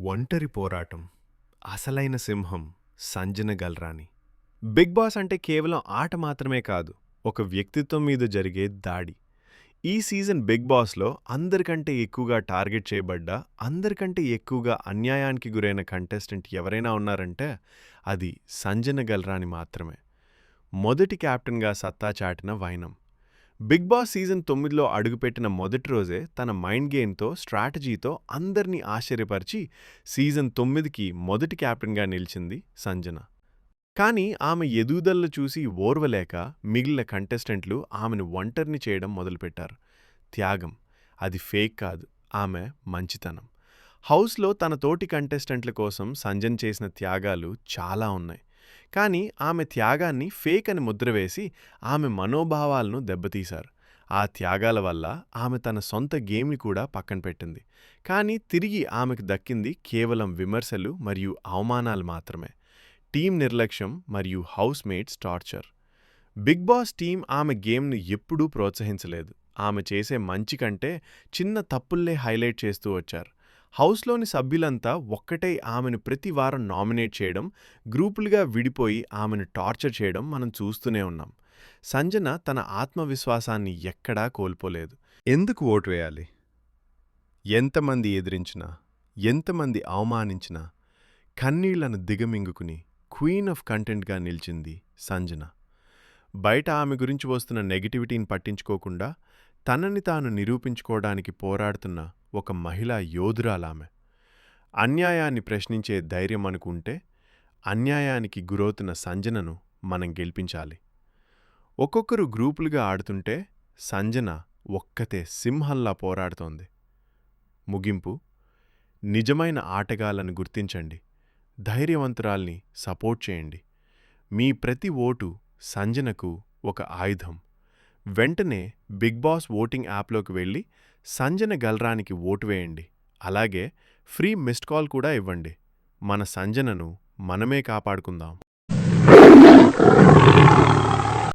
ఒంటరి పోరాటం అసలైన సింహం సంజన గల్రాని. బిగ్ బాస్ అంటే కేవలం ఆట మాత్రమే కాదు, ఒక వ్యక్తిత్వం మీద జరిగే దాడి. ఈ సీజన్ బిగ్ బాస్లో అందరికంటే ఎక్కువగా టార్గెట్ చేయబడ్డ, అందరికంటే ఎక్కువగా అన్యాయానికి గురైన కంటెస్టెంట్ ఎవరైనా ఉన్నారంటే అది సంజన గల్రాని మాత్రమే. మొదటి కెప్టెన్గా సత్తా చాటిన వైనం. బిగ్ బాస్ సీజన్ 9లో అడుగుపెట్టిన మొదటి రోజే తన మైండ్ గేమ్తో, స్ట్రాటజీతో అందర్నీ ఆశ్చర్యపరిచి సీజన్ 9కి మొదటి కెప్టెన్గా నిలిచింది సంజన. కానీ ఆమె ఎదుగుదలను చూసి ఓర్వలేక మిగిలిన కంటెస్టెంట్లు ఆమెను ఒంటరిని చేయడం మొదలుపెట్టారు. త్యాగం, అది ఫేక్ కాదు, ఆమె మంచితనం. హౌస్లో తన తోటి కంటెస్టెంట్ల కోసం సంజన చేసిన త్యాగాలు చాలా ఉన్నాయి. కానీ ఆమె త్యాగాన్ని ఫేక్ అని ముద్రవేసి ఆమె మనోభావాలను దెబ్బతీశారు. ఆ త్యాగాల వల్ల ఆమె తన సొంత గేమ్ని కూడా పక్కన పెట్టింది. కానీ తిరిగి ఆమెకు దక్కింది కేవలం విమర్శలు మరియు అవమానాలు మాత్రమే. టీం నిర్లక్ష్యం మరియు housemates torture. Bigg Boss team ఆమె గేమ్ను ఎప్పుడూ ప్రోత్సహించలేదు. ఆమె చేసే మంచి కంటే చిన్న తప్పుల్లే హైలైట్ చేస్తూ వచ్చారు. హౌస్లోని సభ్యులంతా ఒక్కటై ఆమెను ప్రతి వారం నామినేట్ చేయడం, గ్రూపులుగా విడిపోయి ఆమెను టార్చర్ చేయడం మనం చూస్తూనే ఉన్నాం. సంజన తన ఆత్మవిశ్వాసాన్ని ఎక్కడా కోల్పోలేదు. ఎందుకు ఓటు వేయాలి? ఎంతమంది ఎదిరించినా, ఎంతమంది అవమానించినా కన్నీళ్లను దిగమింగుకుని క్వీన్ ఆఫ్ కంటెంట్గా నిలిచింది సంజన. బయట ఆమె గురించి వస్తున్న నెగిటివిటీని పట్టించుకోకుండా తనని తాను నిరూపించుకోవడానికి పోరాడుతున్న ఒక మహిళా యోధురాలామె. అన్యాయాన్ని ప్రశ్నించే ధైర్యం అనుకుంటే అన్యాయానికి గురవుతున్న సంజనను మనం గెలిపించాలి. ఒక్కొక్కరు గ్రూపులుగా ఆడుతుంటే సంజన ఒక్కతే సింహంలా పోరాడుతోంది. ముగింపు: నిజమైన ఆటగాళ్లను గుర్తించండి, ధైర్యవంతురాల్ని సపోర్ట్ చేయండి. మీ ప్రతి ఓటు సంజనకు ఒక ఆయుధం. వెంటనే బిగ్ బాస్ ఓటింగ్ యాప్లోకి వెళ్ళి సంజన గల్రానికి ఓటు వేయండి. అలాగే ఫ్రీ మిస్డ్ కాల్ కూడా ఇవ్వండి. మన సంజనను మనమే కాపాడుకుందాం.